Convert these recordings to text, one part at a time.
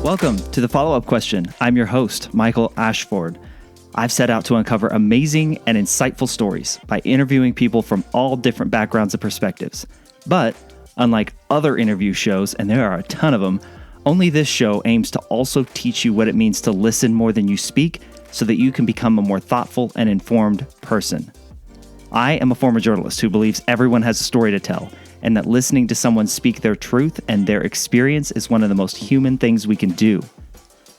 Welcome to the follow-up question. I'm your host, Michael Ashford. I've set out to uncover amazing and insightful stories by interviewing people from all different backgrounds and perspectives. But unlike other interview shows, and there are a ton of them, only this show aims to also teach you what it means to listen more than you speak so that you can become a more thoughtful and informed person. I am a former journalist who believes everyone has a story to tell, and that listening to someone speak their truth and their experience is one of the most human things we can do.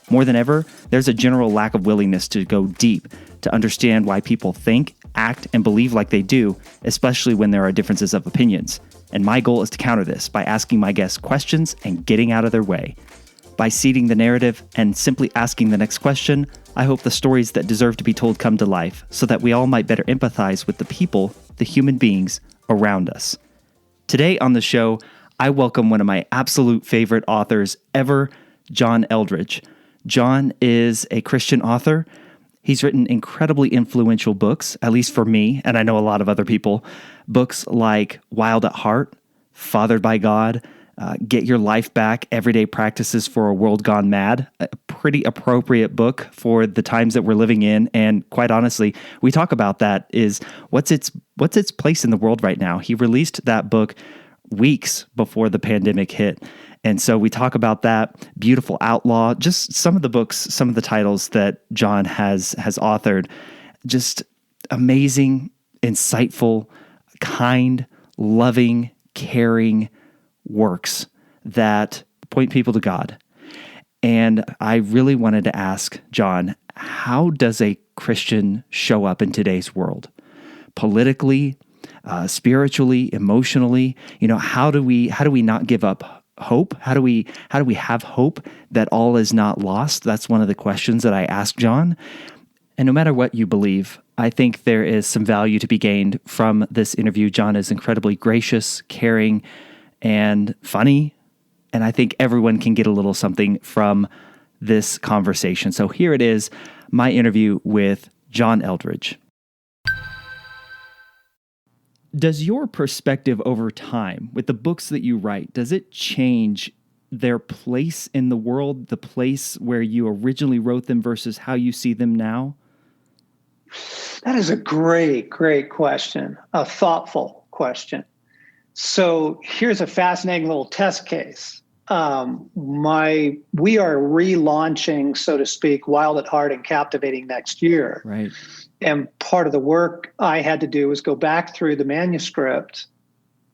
More than ever, there's a general lack of willingness to go deep, to understand why people think, act, and believe like they do, especially when there are differences of opinions. And my goal is to counter this by asking my guests questions and getting out of their way. By seeding the narrative and simply asking the next question, I hope the stories that deserve to be told come to life so that we all might better empathize with the people, the human beings around us. Today on the show, I welcome one of my absolute favorite authors ever, John Eldredge. John is a Christian author. He's written incredibly influential books, at least for me, and I know a lot of other people. Books like Wild at Heart, Fathered by God, Get Your Life Back, Everyday Practices for a World Gone Mad, a pretty appropriate book for the times that we're living in. And quite honestly, we talk about that is what's its place in the world right now. He released that book weeks before the pandemic hit. And so we talk about that. Beautiful Outlaw, just some of the books, some of the titles that John has authored, just amazing, insightful, kind, loving, caring works that point people to God. And I really wanted to ask John, how does a Christian show up in today's world? Politically, spiritually, emotionally, how do we not give up hope? How do we have hope that all is not lost? That's one of the questions that I asked John. And no matter what you believe, I think there is some value to be gained from this interview. John is incredibly gracious, caring, and funny. And I think everyone can get a little something from this conversation. So here it is, my interview with John Eldredge. Does your perspective over time with the books that you write, does it change their place in the world, the place where you originally wrote them versus how you see them now? That is a great, great question, a thoughtful question. So here's a fascinating little test case. We are relaunching, so to speak, Wild at Heart and Captivating next year. Right. And part of the work I had to do was go back through the manuscript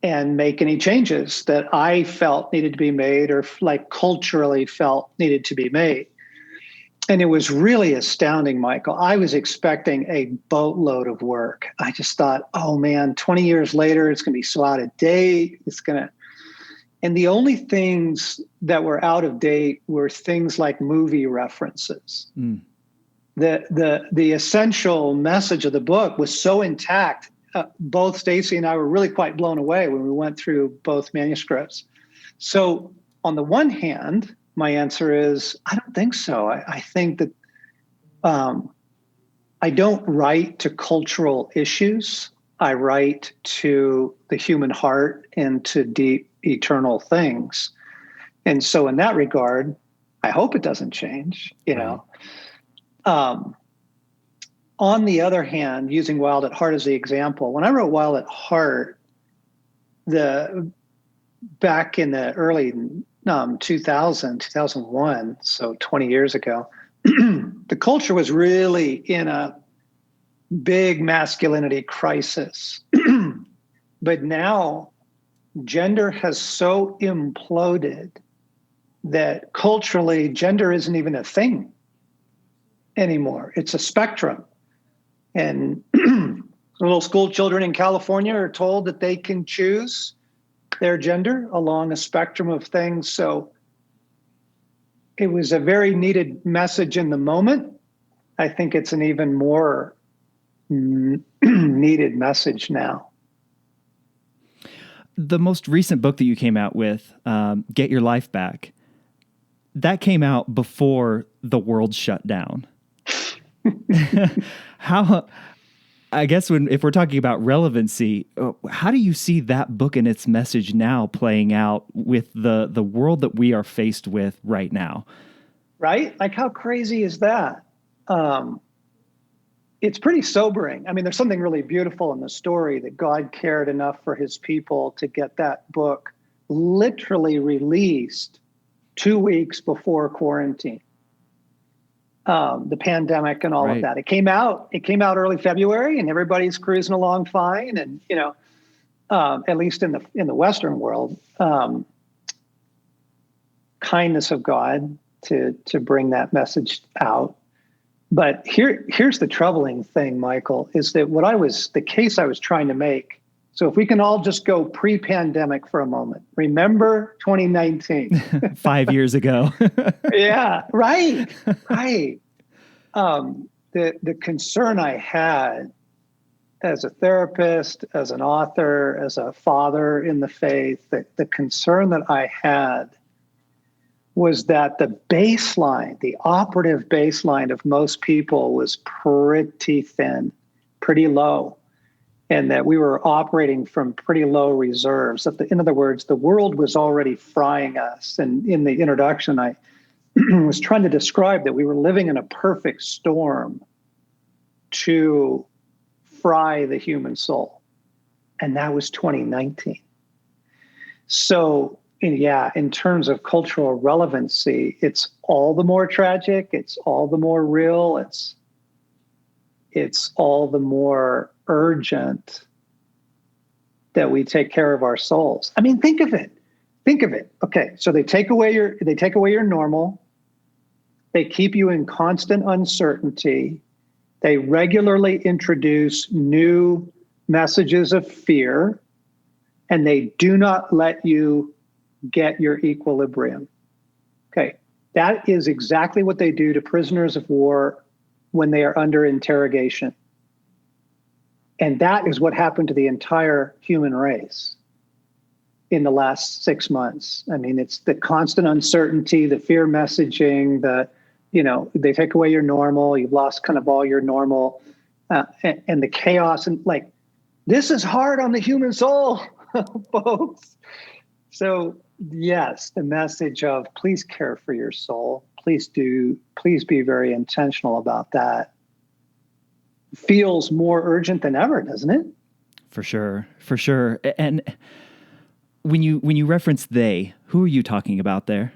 and make any changes that I felt needed to be made or culturally felt needed to be made. And it was really astounding, Michael. I was expecting a boatload of work. I just thought, oh man, 20 years later, it's going to be so out of date. And the only things that were out of date were things like movie references. Mm. The essential message of the book was so intact. Both Stacy and I were really quite blown away when we went through both manuscripts. So on the one hand, my answer is, I don't think so. I think that I don't write to cultural issues. I write to the human heart and to deep, eternal things. And so in that regard, I hope it doesn't change, know. On the other hand, using Wild at Heart as the example, when I wrote Wild at Heart, back in the early 2001, so 20 years ago, the culture was really in a big masculinity crisis. But now gender has so imploded that culturally gender isn't even a thing anymore. It's a spectrum. And little school children in California are told that they can choose their gender along a spectrum of things. So it was a very needed message in the moment. I think it's an even more needed message now. The most recent book that you came out with, Get Your Life Back, that came out before the world shut down. How, I guess if we're talking about relevancy, how do you see that book and its message now playing out with the world that we are faced with right now? right? Like, how crazy is that? It's pretty sobering. I mean, there's something really beautiful in the story that God cared enough for his people to get that book literally released 2 weeks before quarantine, the pandemic and all of Right. that. It came out early February, and everybody's cruising along fine. And, at least in the Western world, kindness of God to bring that message out. But here's the troubling thing, Michael, is that the case I was trying to make. So if we can all just go pre-pandemic for a moment, remember 2019, 5 years ago. yeah, right. The concern I had as a therapist, as an author, as a father in the faith, the concern that I had was that the operative baseline of most people was pretty thin, pretty low, and that we were operating from pretty low reserves. In other words, the world was already frying us. And in the introduction, I was trying to describe that we were living in a perfect storm to fry the human soul. And that was 2019. So, in terms of cultural relevancy, it's all the more tragic. It's all the more real. It's all the more urgent that we take care of our souls. I mean, think of it. Okay, so they take away your normal. They keep you in constant uncertainty. They regularly introduce new messages of fear, and they do not let you get your equilibrium. Okay, that is exactly what they do to prisoners of war when they are under interrogation. And that is what happened to the entire human race in the last 6 months. I mean, it's the constant uncertainty, the fear messaging, they take away your normal, you've lost kind of all your normal, and the chaos. And like, this is hard on the human soul, folks. So yes, the message of please care for your soul. Please be very intentional about that. Feels more urgent than ever, doesn't it? For sure. And when you reference they, who are you talking about there?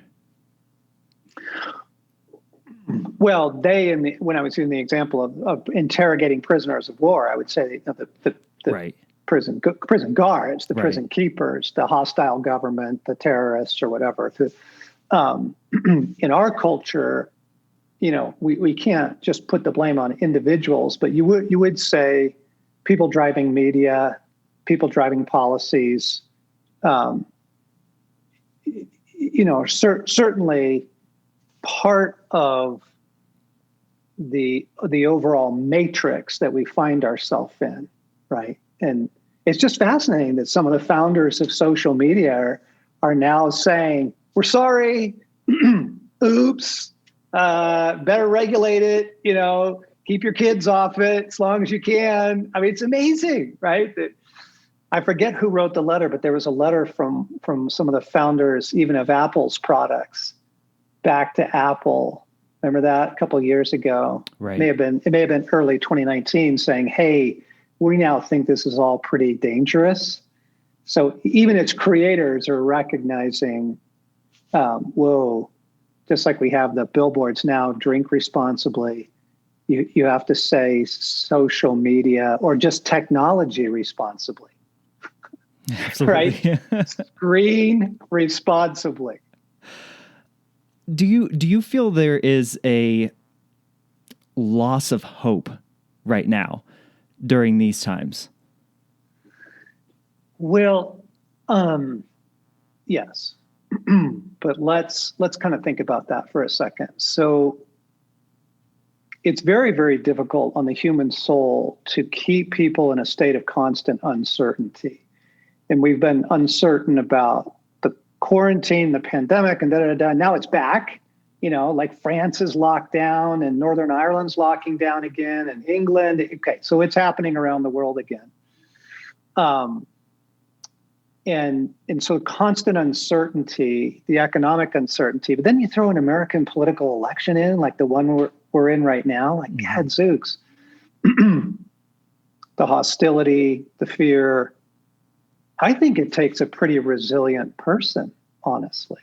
Well, when I was in the example of interrogating prisoners of war, I would say the right. prison guards, the right. prison keepers, the hostile government, the terrorists, or whatever. In our culture, we can't just put the blame on individuals, but you would say people driving media, people driving policies, certainly part of the overall matrix that we find ourselves in, right? And it's just fascinating that some of the founders of social media are now saying, we're sorry, oops, better regulate it, keep your kids off it as long as you can. I mean, it's amazing, right? I forget who wrote the letter, but there was a letter from some of the founders, even of Apple's products, back to Apple. Remember that a couple of years ago? Right. It may have been early 2019, saying, "Hey, we now think this is all pretty dangerous." So even its creators are recognizing, whoa, just like we have the billboards now, drink responsibly. You have to say social media or just technology responsibly. Absolutely. Right? Screen responsibly. Do you feel there is a loss of hope right now during these times? Well, yes. But let's kind of think about that for a second. So it's very, very difficult on the human soul to keep people in a state of constant uncertainty. And we've been uncertain about the quarantine, the pandemic, and Now it's back, like France is locked down and Northern Ireland's locking down again and England. Okay, so it's happening around the world again. And so constant uncertainty, the economic uncertainty, but then you throw an American political election in, like the one we're in right now, like gadzooks, the hostility, the fear. I think it takes a pretty resilient person, honestly,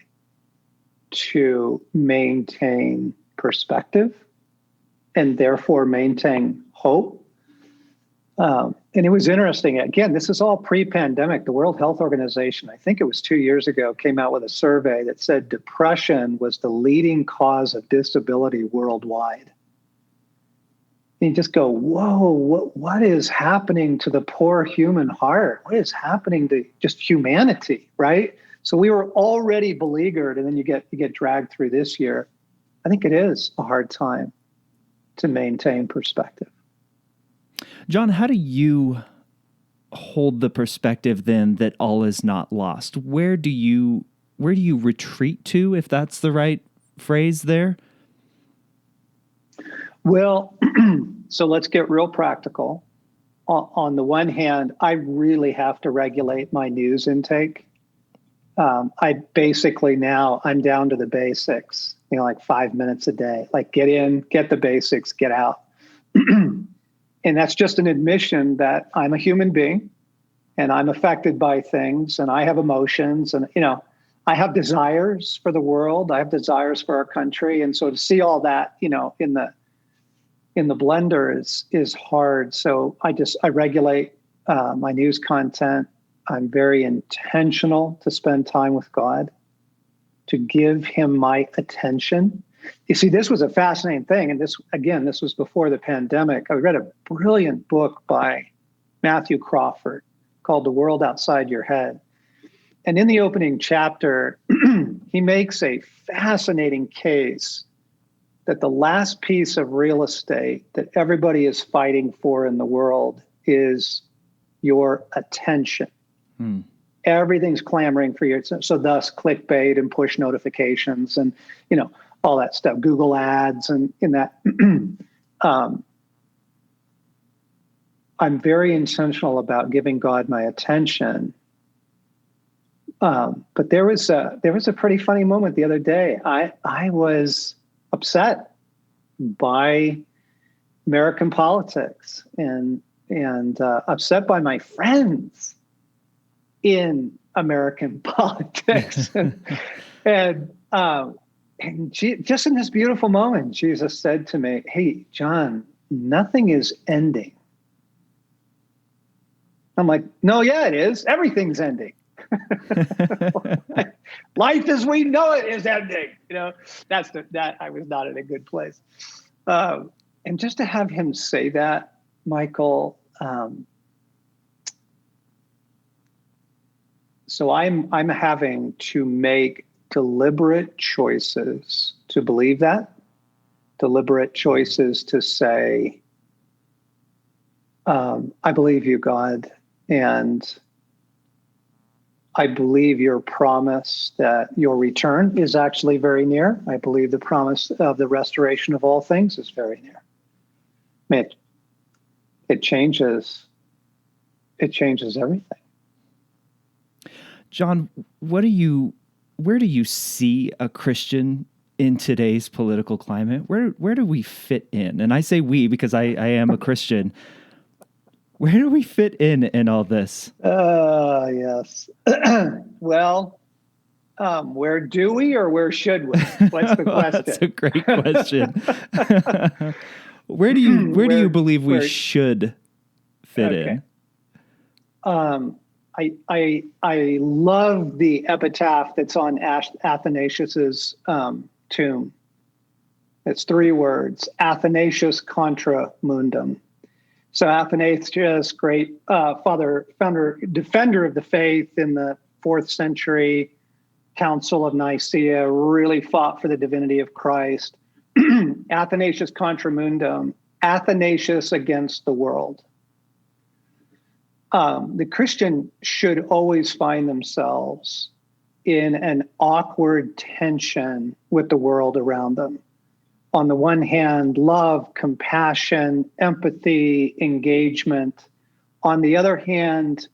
to maintain perspective and therefore maintain hope. And it was interesting. Again, this is all pre-pandemic. The World Health Organization, I think it was 2 years ago, came out with a survey that said depression was the leading cause of disability worldwide. And you just go, whoa, what is happening to the poor human heart? What is happening to just humanity, right? So we were already beleaguered, and then you get dragged through this year. I think it is a hard time to maintain perspective. John, how do you hold the perspective then that all is not lost? Where do you retreat to, if that's the right phrase there? Well, so let's get real practical. On the one hand, I really have to regulate my news intake. I basically now I'm down to the basics, like 5 minutes a day, like get in, get the basics, get out. And that's just an admission that I'm a human being and I'm affected by things and I have emotions and, I have desires for the world. I have desires for our country. And so to see all that, in the blender is hard. So I regulate my news content. I'm very intentional to spend time with God, to give him my attention. You see, this was a fascinating thing. And this was before the pandemic. I read a brilliant book by Matthew Crawford called The World Outside Your Head. And in the opening chapter, he makes a fascinating case that the last piece of real estate that everybody is fighting for in the world is your attention. Everything's clamoring for your, so thus clickbait and push notifications and, all that stuff, Google ads and in that. I'm very intentional about giving God my attention. But there was a pretty funny moment the other day. I was upset by American politics and upset by my friends in American politics. And just in this beautiful moment, Jesus said to me, "Hey, John, nothing is ending." I'm like, "No, yeah, it is. Everything's ending. Life as we know it is ending." That I was not in a good place. And just to have him say that, Michael. So I'm having to make deliberate choices to believe that, deliberate choices to say, I believe you, God, and I believe your promise that your return is actually very near. I believe the promise of the restoration of all things is very near. I mean, it changes everything. John, where do you see a Christian in today's political climate? Where do we fit in? And I say we because I am a Christian. Where do we fit in all this? Yes. Well, where do we or where should we? What's the question? That's a great question. Where do you believe we should fit in? I love the epitaph that's on Athanasius's tomb. It's 3 words: Athanasius contra mundum. So Athanasius, great founder, defender of the faith in the 4th century Council of Nicaea, really fought for the divinity of Christ. Athanasius contra mundum, Athanasius against the world. The Christian should always find themselves in an awkward tension with the world around them. On the one hand, love, compassion, empathy, engagement. On the other hand,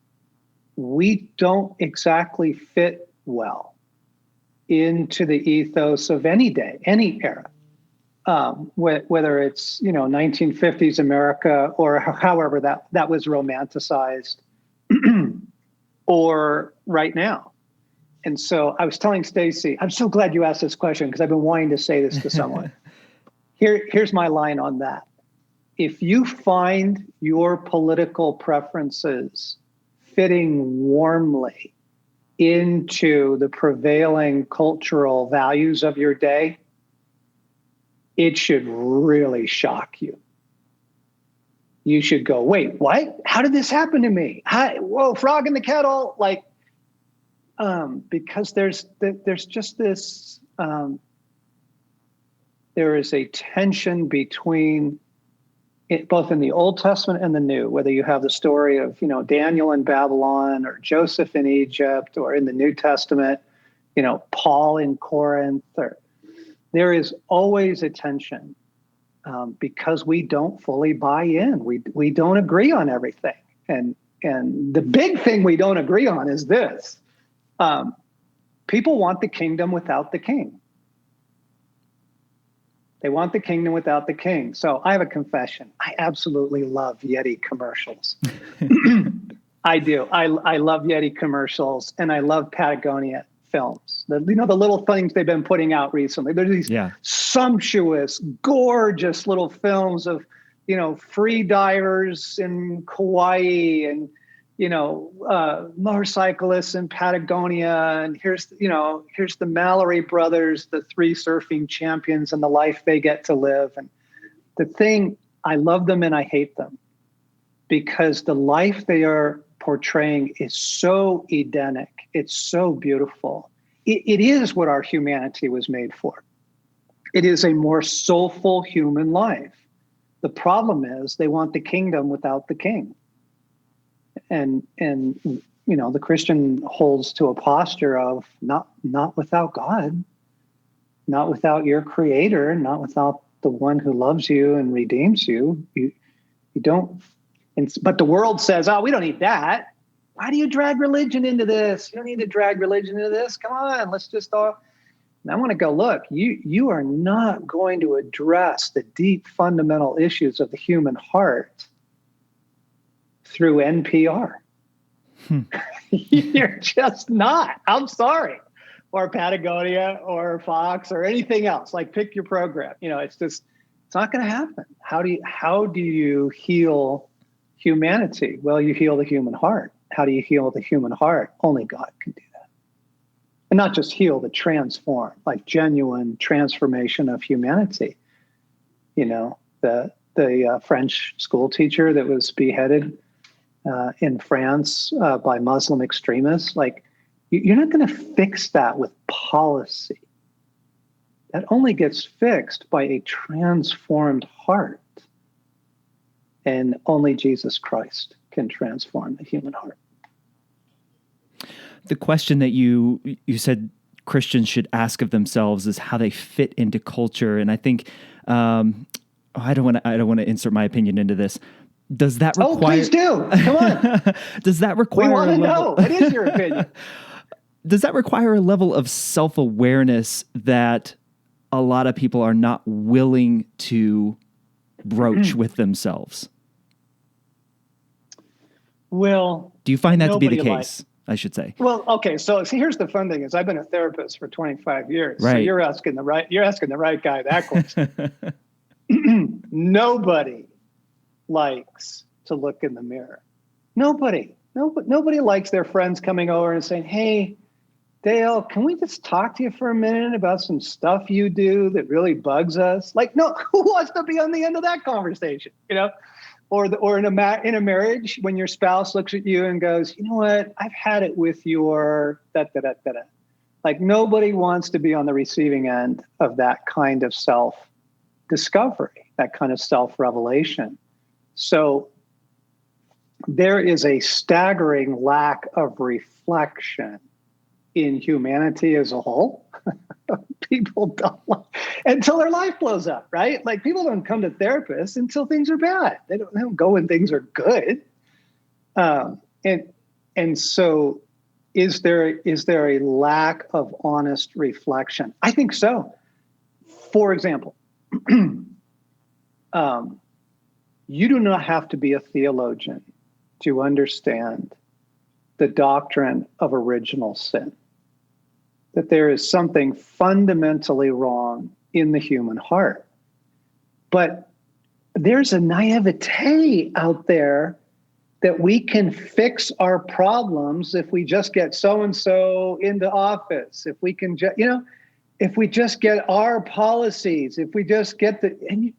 we don't exactly fit well into the ethos of any day, any era. Whether it's 1950s America or however that was romanticized, or right now. And so I was telling Stacy, I'm so glad you asked this question because I've been wanting to say this to someone. Here's my line on that. If you find your political preferences fitting warmly into the prevailing cultural values of your day, it should really shock you. You should go, wait, what? How did this happen to me? Whoa, frog in the kettle. Because there's just this, there is a tension between it, both in the Old Testament and the New, whether you have the story of, Daniel in Babylon or Joseph in Egypt, or in the New Testament, Paul in Corinth, there is always a tension because we don't fully buy in. We don't agree on everything. And the big thing we don't agree on is this. People want the kingdom without the king. They want the kingdom without the king. So I have a confession. I absolutely love Yeti commercials. I do. I love Yeti commercials, and I love Patagonia films. The little things they've been putting out recently. There's these sumptuous, gorgeous little films of, free divers in Kauai and, motorcyclists in Patagonia. And here's the Mallory brothers, the 3 surfing champions, and the life they get to live. And the thing, I love them and I hate them because the life they are portraying is so Edenic. It's so beautiful. It is what our humanity was made for. It is a more soulful human life. The problem is they want the kingdom without the king. And the Christian holds to a posture of not without God, not without your creator, not without the one who loves you and redeems you. You don't. But the world says, oh, we don't need that. Why do you drag religion into this? You don't need to drag religion into this. Come on, let's just all. And I want to go, look, you are not going to address the deep fundamental issues of the human heart through NPR. You're just not. I'm sorry. Or Patagonia or Fox or anything else. Pick your program. It's not going to happen. How do you heal humanity? Well, you heal the human heart. How do you heal the human heart? Only God can do that. And not just heal, but transform, genuine transformation of humanity. The French school teacher that was beheaded in France by Muslim extremists, you're not going to fix that with policy. That only gets fixed by a transformed heart. And only Jesus Christ can transform the human heart. The question that you said Christians should ask of themselves is how they fit into culture. And I think I don't want to insert my opinion into this. Does that require? Oh, please do. Come on. Does that require? We want to know. What is your opinion? Does that require a level of self-awareness that a lot of people are not willing to broach with themselves? Well, do you find that to be the case? I should say. Well, okay. So here's the fun thing: is I've been a therapist for 25 years. Right. So you're asking the right guy that question. Nobody likes to look in the mirror. Nobody likes their friends coming over and saying, "Hey, Dale, can we just talk to you for a minute about some stuff you do that really bugs us?" No, who wants to be on the end of that conversation? Or in a marriage, when your spouse looks at you and goes, "You know what? I've had it with your da da da da da." Nobody wants to be on the receiving end of that kind of self-discovery, that kind of self-revelation. So there is a staggering lack of reflection in humanity as a whole. People don't until their life blows up, right? People don't come to therapists until things are bad. They don't go when things are good. And And so is there a lack of honest reflection? I think so. For example, you do not have to be a theologian to understand the doctrine of original sin, that there is something fundamentally wrong in the human heart. But there's a naivete out there that we can fix our problems if we just get so-and-so into office, if we can, if we just get our policies, if we just get and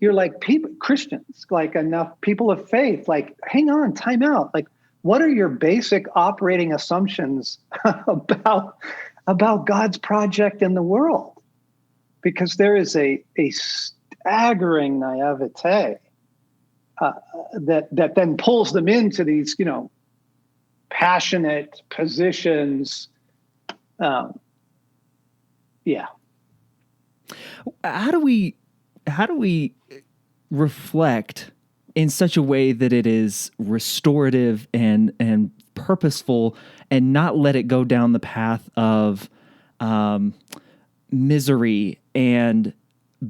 you're like, people, Christians, like enough people of faith, like, hang on, time out. Like, what are your basic operating assumptions about God's project in the world? Because there is a staggering naivete that then pulls them into these, passionate positions. Yeah. How do we reflect in such a way that it is restorative and purposeful, and not let it go down the path of misery and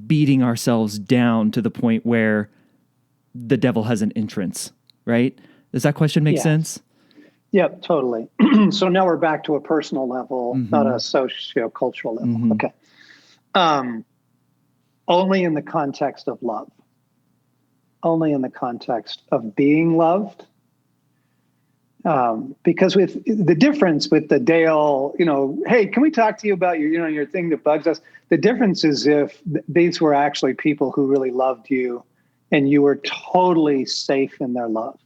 beating ourselves down to the point where the devil has an entrance, right? Does that question make sense? Yep, totally. So now we're back to a personal level, not a socio-cultural level. Okay. Only in the context of love. Only in the context of being loved. Because with the difference with the Dale, hey, can we talk to you about your thing that bugs us? The difference is if these were actually people who really loved you and you were totally safe in their love.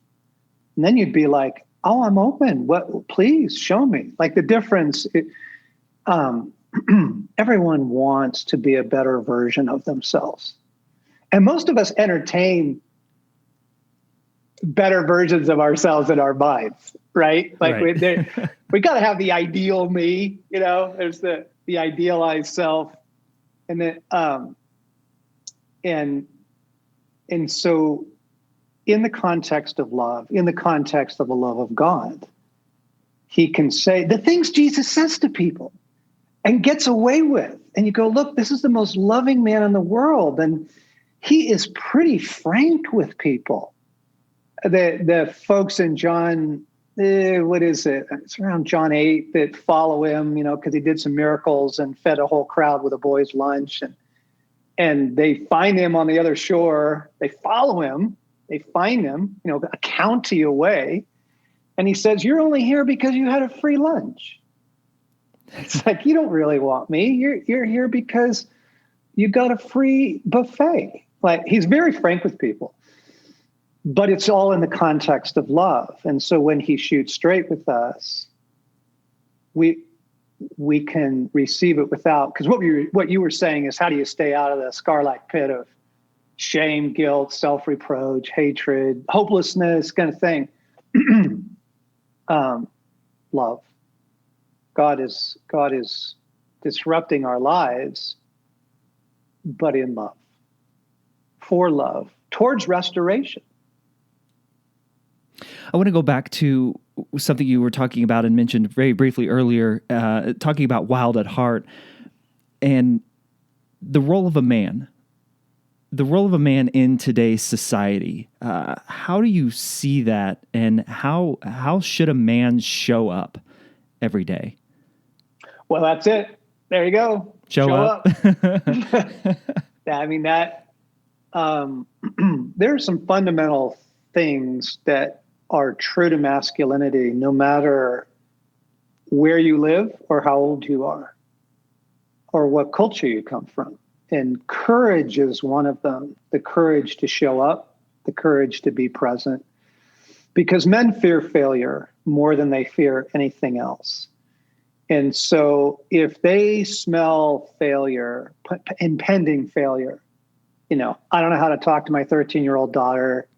And then you'd be like, oh, I'm open. What? Please show me. Like the difference, everyone wants to be a better version of themselves. And most of us entertain better versions of ourselves in our minds, right? Like right. we got to have the ideal me, there's the idealized self. And then, and so in the context of love, in the context of the love of God, he can say the things Jesus says to people and gets away with. And you go, look, this is the most loving man in the world. And he is pretty frank with people. The folks in John, what is it? It's around John 8 that follow him, because he did some miracles and fed a whole crowd with a boy's lunch. And they find him on the other shore. They follow him. They find him, a county away. And he says, you're only here because you had a free lunch. It's like, you don't really want me. You're here because you got a free buffet. Like, he's very frank with people. But it's all in the context of love. And so when he shoots straight with us, we can receive it without, because what you were saying is, how do you stay out of the scar-like pit of shame, guilt, self-reproach, hatred, hopelessness, kind of thing? Love. God is disrupting our lives, but in love, for love, towards restoration. I want to go back to something you were talking about and mentioned very briefly earlier, talking about wild at heart and the role of a man. The role of a man in today's society. How do you see that, and how should a man show up every day? Well, that's it. There you go. Show up. Yeah, I mean that. There are some fundamental things that are true to masculinity, no matter where you live or how old you are or what culture you come from. And courage is one of them. The courage to show up, the courage to be present, because men fear failure more than they fear anything else. And so if they smell failure, impending failure, I don't know how to talk to my 13-year-old daughter.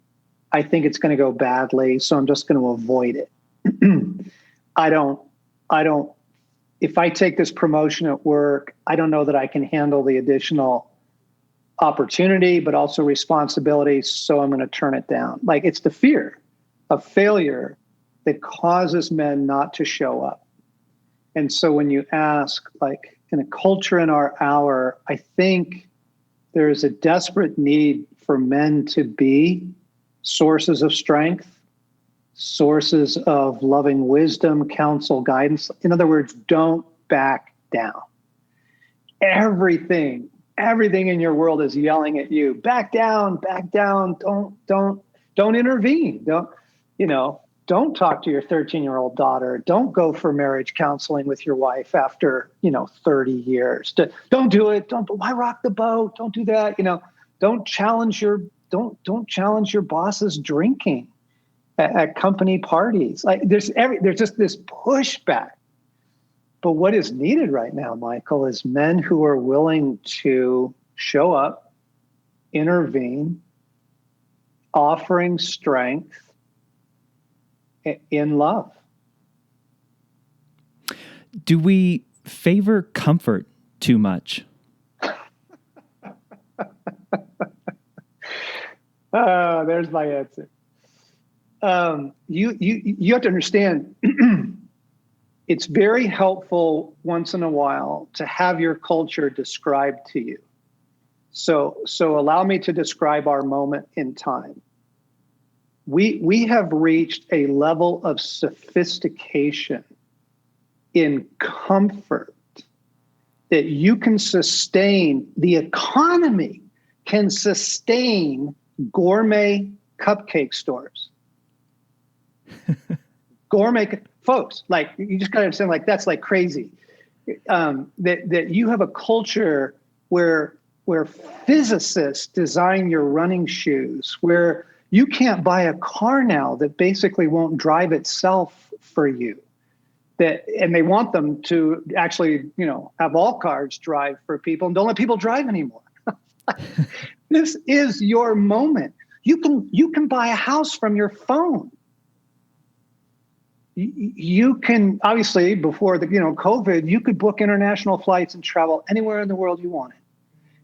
I think it's going to go badly, so I'm just going to avoid it. I don't, if I take this promotion at work, I don't know that I can handle the additional opportunity, but also responsibility, so I'm going to turn it down. Like, it's the fear of failure that causes men not to show up. And so when you ask, like, in a culture in our hour, I think there is a desperate need for men to be sources of strength, sources of loving wisdom, counsel, guidance. In other words, don't back down. Everything in your world is yelling at you, back down, don't intervene. Don't talk to your 13-year-old daughter. Don't go for marriage counseling with your wife after, 30 years. Don't do it. Why rock the boat? Don't do that. Don't challenge your boss's drinking at company parties. Like there's just this pushback. But what is needed right now, Michael, is men who are willing to show up, intervene, offering strength in love. Do we favor comfort too much? There's my answer. You have to understand, it's very helpful once in a while to have your culture described to you. So allow me to describe our moment in time. We have reached a level of sophistication in comfort that you can sustain, the economy can sustain gourmet cupcake stores. Gourmet folks, like, you just got to understand, like, that's like crazy. That you have a culture where physicists design your running shoes, where you can't buy a car now that basically won't drive itself for you. And they want them to actually, have all cars drive for people and don't let people drive anymore. This is your moment. You can buy a house from your phone. You can, obviously, before the COVID, you could book international flights and travel anywhere in the world you wanted.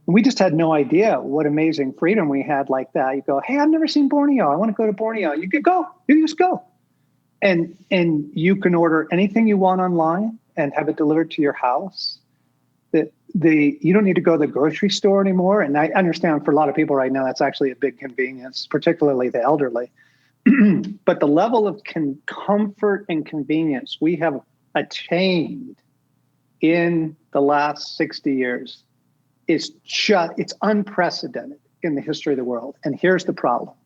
And we just had no idea what amazing freedom we had like that. You go, hey, I've never seen Borneo. I want to go to Borneo. You could go. You just go. And you can order anything you want online and have it delivered to your house. You don't need to go to the grocery store anymore. And I understand for a lot of people right now, that's actually a big convenience, particularly the elderly. But the level of comfort and convenience we have attained in the last 60 years it's unprecedented in the history of the world. And here's the problem.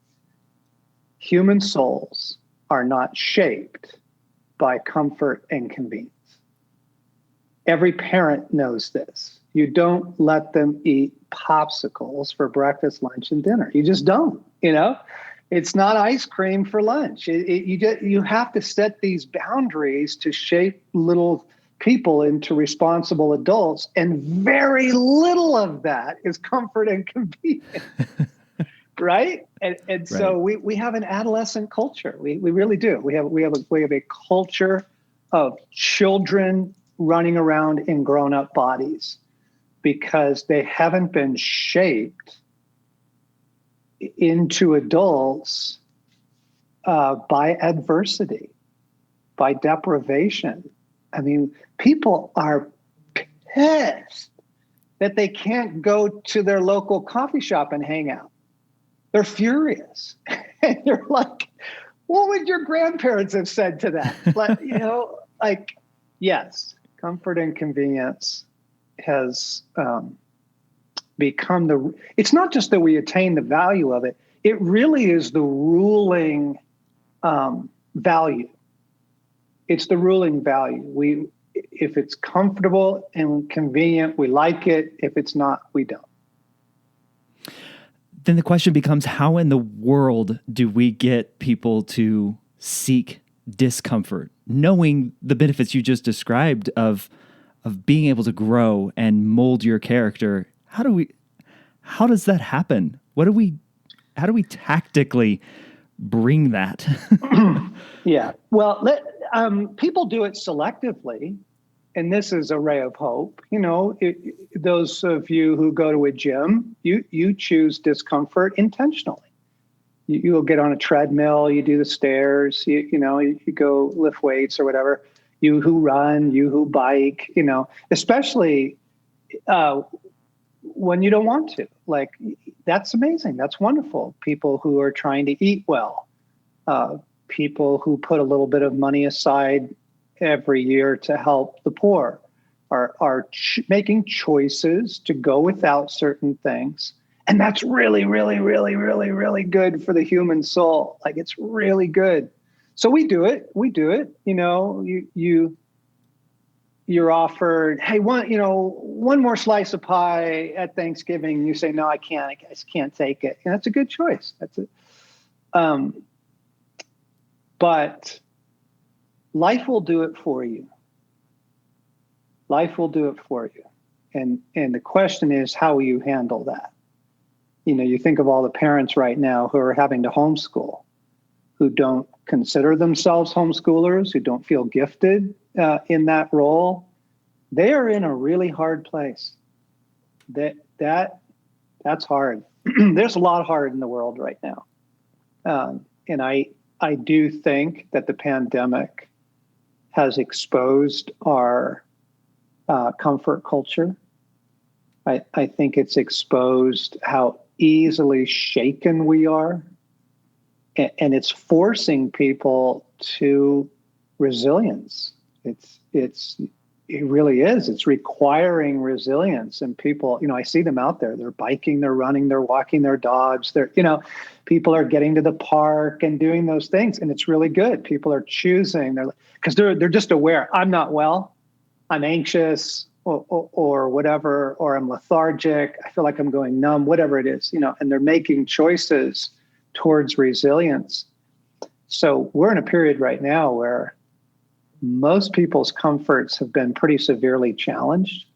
Human souls are not shaped by comfort and convenience. Every parent knows this. You don't let them eat popsicles for breakfast, lunch, and dinner. You just don't, It's not ice cream for lunch. You have to set these boundaries to shape little people into responsible adults, and very little of that is comfort and convenience, right? And so we have an adolescent culture. We really do. We have a culture of children running around in grown-up bodies because they haven't been shaped into adults by adversity, by deprivation. I mean, people are pissed that they can't go to their local coffee shop and hang out. They're furious. And you're like, what would your grandparents have said to that? But, yes, comfort and convenience has become it's not just that we attain the value of it. It really is the ruling value. It's the ruling value. If it's comfortable and convenient, we like it. If it's not, we don't. Then the question becomes, how in the world do we get people to seek discomfort, knowing the benefits you just described of being able to grow and mold your character? How does that happen? How do we tactically bring that? Yeah. Well, people do it selectively, and this is a ray of hope. Those of you who go to a gym, you choose discomfort intentionally. You will get on a treadmill, you do the stairs, you go lift weights or whatever. You who run, you who bike, especially when you don't want to. Like, that's amazing. That's wonderful. People who are trying to eat well, people who put a little bit of money aside every year to help the poor are making choices to go without certain things. And that's really, really, really, really, really good for the human soul. Like, it's really good. So we do it. You're offered, hey, one more slice of pie at Thanksgiving. You say, no, I can't. I just can't take it. And that's a good choice. That's it. But life will do it for you. Life will do it for you. And the question is, how will you handle that? You think of all the parents right now who are having to homeschool, who don't consider themselves homeschoolers, who don't feel gifted in that role. They are in a really hard place. That's hard. There's a lot hard in the world right now. And I do think that the pandemic has exposed our comfort culture. I think it's exposed how easily shaken we are. And it's forcing people to resilience. It really is. It's requiring resilience. And people, I see them out there. They're biking, they're running, they're walking their dogs. People are getting to the park and doing those things. And it's really good. People are choosing, because they're just aware. I'm not well. I'm anxious or whatever, or I'm lethargic. I feel like I'm going numb, whatever it is, and they're making choices towards resilience. So we're in a period right now where most people's comforts have been pretty severely challenged.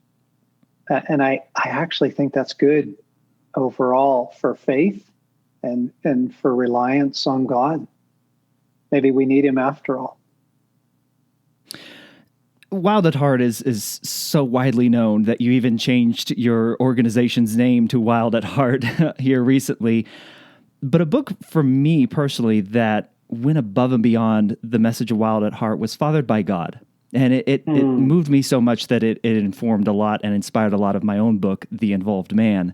And I actually think that's good overall for faith and for reliance on God. Maybe we need him after all. Wild at Heart is so widely known that you even changed your organization's name to Wild at Heart here recently. But a book for me personally that went above and beyond the message of Wild at Heart was Fathered by God. And it moved me so much that it informed a lot and inspired a lot of my own book, The Involved Man.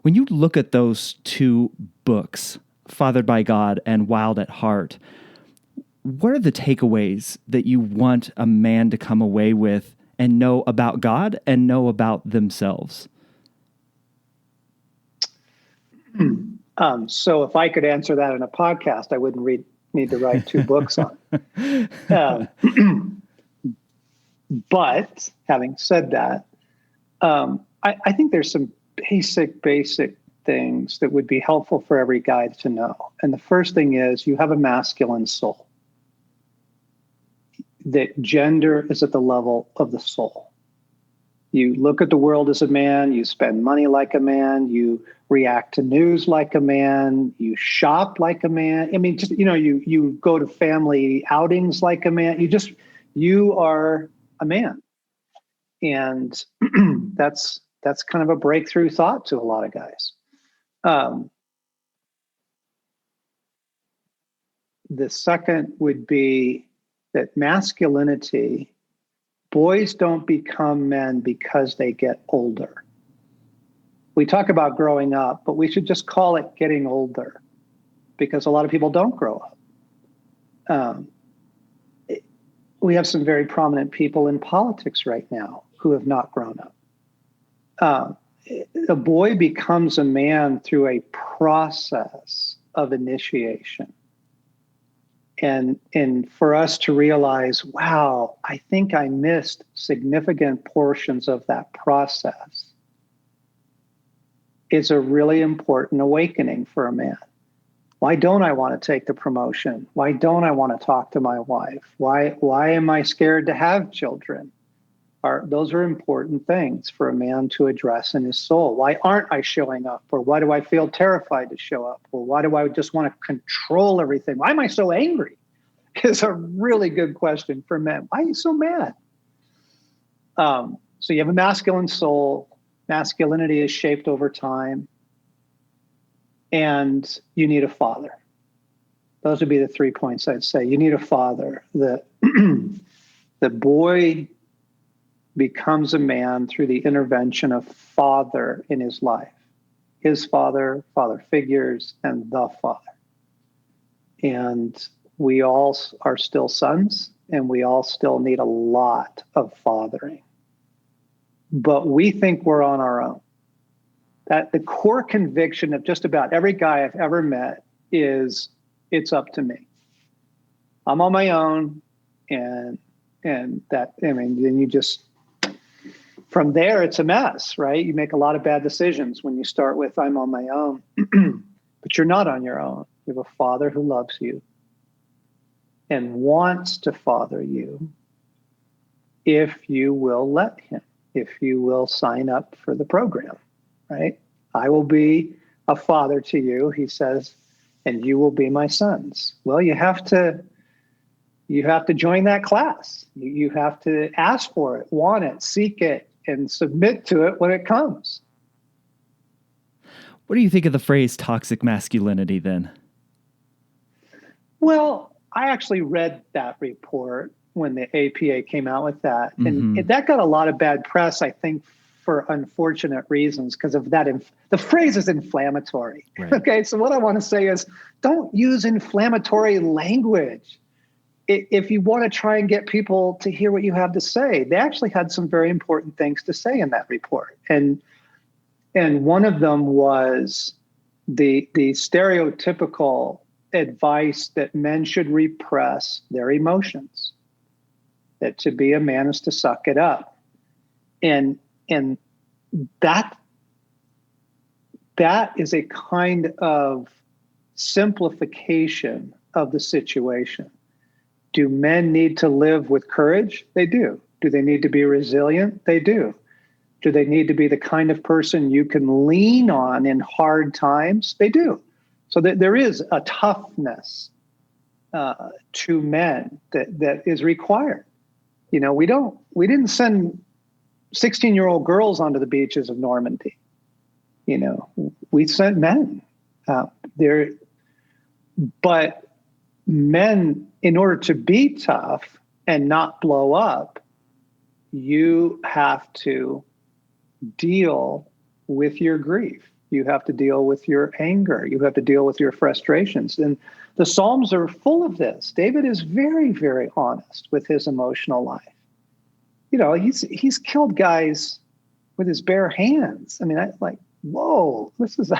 When you look at those two books, Fathered by God and Wild at Heart, what are the takeaways that you want a man to come away with and know about God and know about themselves? So if I could answer that in a podcast, I wouldn't need to write two books on it. But having said that, I think there's some basic things that would be helpful for every guy to know. And the first thing is, you have a masculine soul. That gender is at the level of the soul. You look at the world as a man, you spend money like a man, you react to news like a man, you shop like a man. I mean, just, you go to family outings like a man. You are a man. And that's kind of a breakthrough thought to a lot of guys. The second would be that masculinity, boys don't become men because they get older. We talk about growing up, but we should just call it getting older, because a lot of people don't grow up. We have some very prominent people in politics right now who have not grown up. A boy becomes a man through a process of initiation. And for us to realize, wow, I think I missed significant portions of that process is a really important awakening for a man. Why don't I want to take the promotion? Why don't I want to talk to my wife? Why am I scared to have children? Those are important things for a man to address in his soul. Why aren't I showing up? Or why do I feel terrified to show up? Or why do I just want to control everything? Why am I so angry? It's a really good question for men. Why are you so mad? So you have a masculine soul. Masculinity is shaped over time. And you need a father. Those would be the 3 points I'd say. You need a father. The boy becomes a man through the intervention of father in his life. His father, father figures, and the father. And we all are still sons, and we all still need a lot of fathering. But we think we're on our own. That the core conviction of just about every guy I've ever met is, it's up to me. I'm on my own, and that, I mean, then you just, from there, it's a mess, right? You make a lot of bad decisions when you start with, I'm on my own. But you're not on your own. You have a father who loves you and wants to father you if you will let him, if you will sign up for the program, right? I will be a father to you, he says, and you will be my sons. Well, you have to join that class. You have to ask for it, want it, seek it, and submit to it when it comes. What do you think of the phrase toxic masculinity then? Well, I actually read that report when the APA came out with that. And that got a lot of bad press, I think, for unfortunate reasons because of that. The phrase is inflammatory. Right. Okay, so what I want to say is don't use inflammatory language. If you want to try and get people to hear what you have to say, they actually had some very important things to say in that report. And one of them was the stereotypical advice that men should repress their emotions, that to be a man is to suck it up. And that is a kind of simplification of the situation. Do men need to live with courage? They do. Do they need to be resilient? They do. Do they need to be the kind of person you can lean on in hard times? They do. So there is a toughness to men that is required. You know, we didn't send 16-year-old girls onto the beaches of Normandy. You know, we sent men out there. But men, in order to be tough and not blow up, you have to deal with your grief. You have to deal with your anger. You have to deal with your frustrations. And the Psalms are full of this. David is very, very honest with his emotional life. You know, he's killed guys with his bare hands. I mean, whoa, this is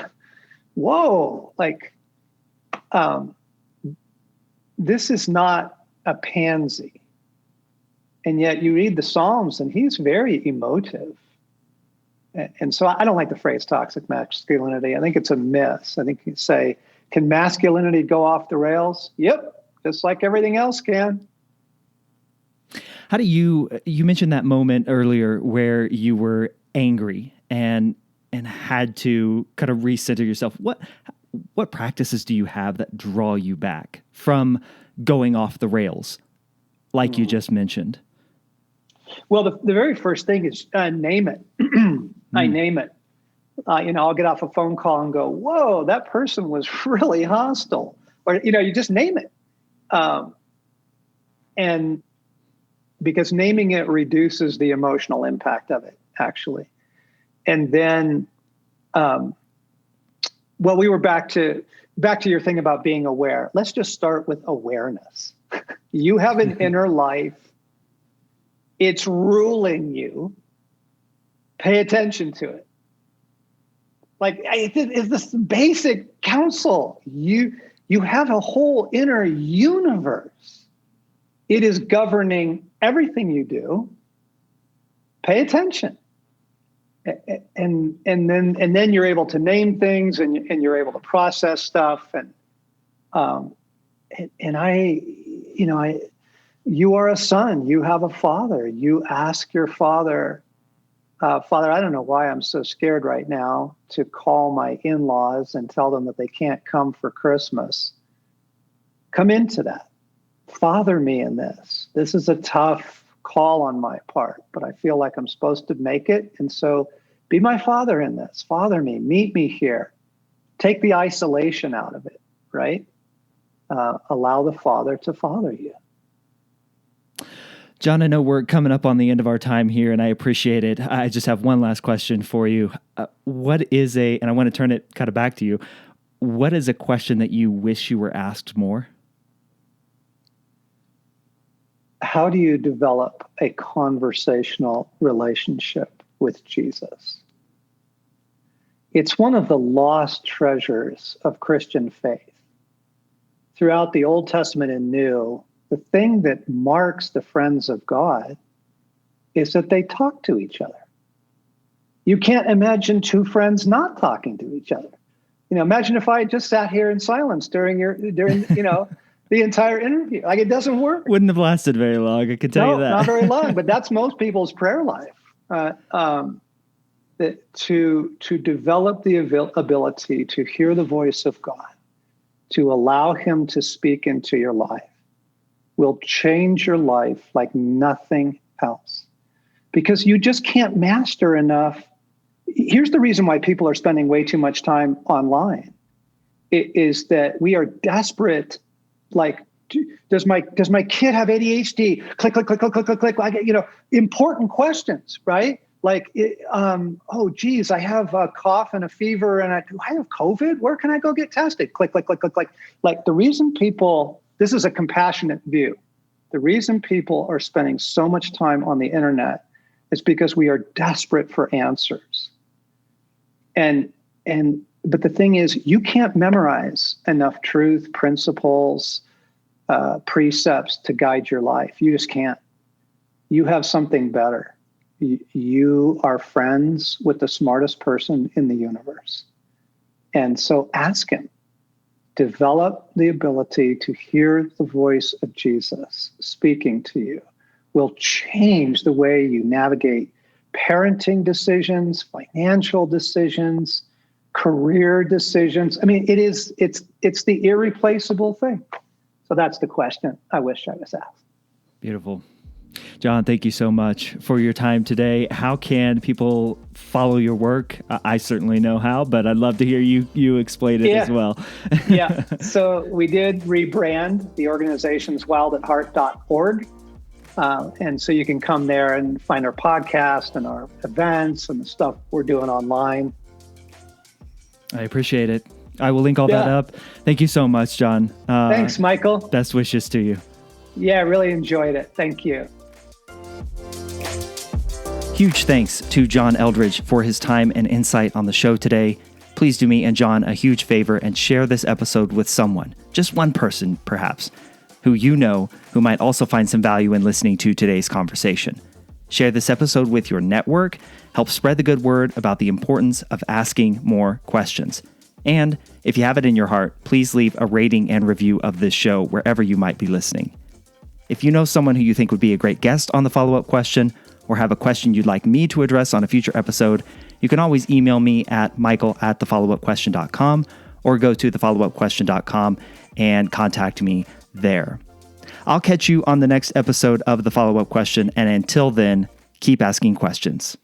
not a pansy. And yet you read the Psalms and he's very emotive. And so I don't like the phrase toxic masculinity. I think it's a miss. I think you say, can masculinity go off the rails? Yep, just like everything else can. How do you mentioned that moment earlier where you were angry and had to kind of recenter yourself. What practices do you have that draw you back from going off the rails, like you just mentioned? Well, the very first thing is name it. I name it. I'll get off a phone call and go, whoa, that person was really hostile. Or, you just name it. And because naming it reduces the emotional impact of it, actually. And then, we were back to your thing about being aware. Let's just start with awareness. You have an inner life. It's ruling you. Pay attention to it. It's this basic counsel. You have a whole inner universe. It is governing everything you do. Pay attention. And then you're able to name things and you're able to process stuff. You are a son. You have a father. You ask your father, Father, I don't know why I'm so scared right now to call my in-laws and tell them that they can't come for Christmas. Come into that. Father me in this. This is a tough call on my part, but I feel like I'm supposed to make it. And so be my father in this. Father me, meet me here. Take the isolation out of it, right? allow the Father to father you. John, I know we're coming up on the end of our time here, and I appreciate it. I just have one last question for you. And I want to turn it kind of back to you. What is a question that you wish you were asked more? How do you develop a conversational relationship with Jesus? It's one of the lost treasures of Christian faith. Throughout the Old Testament and New, the thing that marks the friends of God is that they talk to each other. You can't imagine two friends not talking to each other. Imagine if I just sat here in silence during the entire interview. Like, it doesn't work. Wouldn't have lasted very long, I can tell you that. Not very long, but that's most people's prayer life. To develop the ability to hear the voice of God, to allow him to speak into your life, will change your life like nothing else. Because you just can't master enough. Here's the reason why people are spending way too much time online. It is that we are desperate. Like, does my kid have ADHD? Click, click, click, click, click, click, click. Like, important questions, right? Like, oh, geez, I have a cough and a fever, and do I have COVID? Where can I go get tested? Click, click, click, click, click. Like, the reason this is a compassionate view. The reason people are spending so much time on the internet is because we are desperate for answers. But the thing is, you can't memorize enough truth, principles, precepts to guide your life. You just can't. You have something better. You are friends with the smartest person in the universe. And so ask him. Develop the ability to hear the voice of Jesus speaking to you. Will change the way you navigate parenting decisions, financial decisions, career decisions. I mean, it's the irreplaceable thing. So that's the question I wish I was asked. Beautiful. John, thank you so much for your time today. How can people follow your work? I certainly know how, but I'd love to hear you explain it as well. Yeah. So we did rebrand. The organization's wildatheart.org. And so you can come there and find our podcast and our events and the stuff we're doing online. I appreciate it. I will link all that up. Thank you so much, John. Thanks, Michael. Best wishes to you. Yeah, I really enjoyed it. Thank you. Huge thanks to John Eldredge for his time and insight on the show today. Please do me and John a huge favor and share this episode with someone, just one person perhaps, who who might also find some value in listening to today's conversation. Share this episode with your network, help spread the good word about the importance of asking more questions. And if you have it in your heart, please leave a rating and review of this show wherever you might be listening. If you know someone who you think would be a great guest on the follow-up question, or have a question you'd like me to address on a future episode, you can always email me at michael@thefollowupquestion.com or go to thefollowupquestion.com and contact me there. I'll catch you on the next episode of The Follow-Up Question, and until then, keep asking questions.